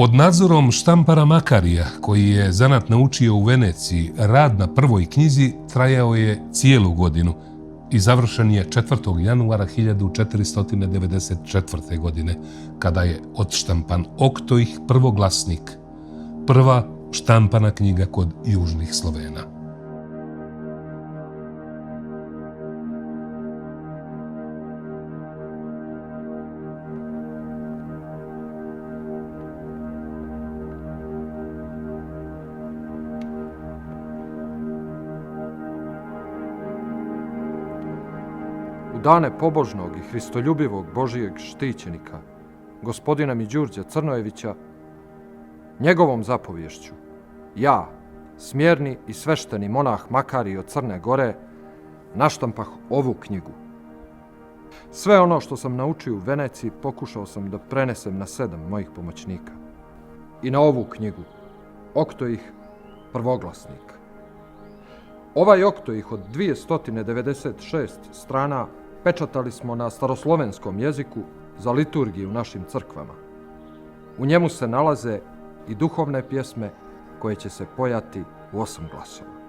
Pod nadzorom Štampara Makarija, koji je zanat naučio u Veneciji, rad na prvoj knjizi trajao je cijelu godinu i završen je 4. januara 1494. godine, kada je odštampan Oktoih prvoglasnik, prva štampana knjiga kod južnih Slovena. U dane pobožnog i hristoljubivog Božijeg štićenika, gospodina Miđurđa Crnojevića, njegovom zapovješću, ja, smjerni i svešteni monah Makarij od Crne Gore, naštampah ovu knjigu. Sve ono što sam naučio u Veneciji pokušao sam da prenesem na 7 mojih pomoćnika. I na ovu knjigu, Oktoih prvoglasnik. Ovaj Oktoih od 296 strana pečatali smo na staroslovenskom jeziku za liturgiju u našim crkvama. U njemu se nalaze i duhovne pjesme koje će se pojati u 8 glasova.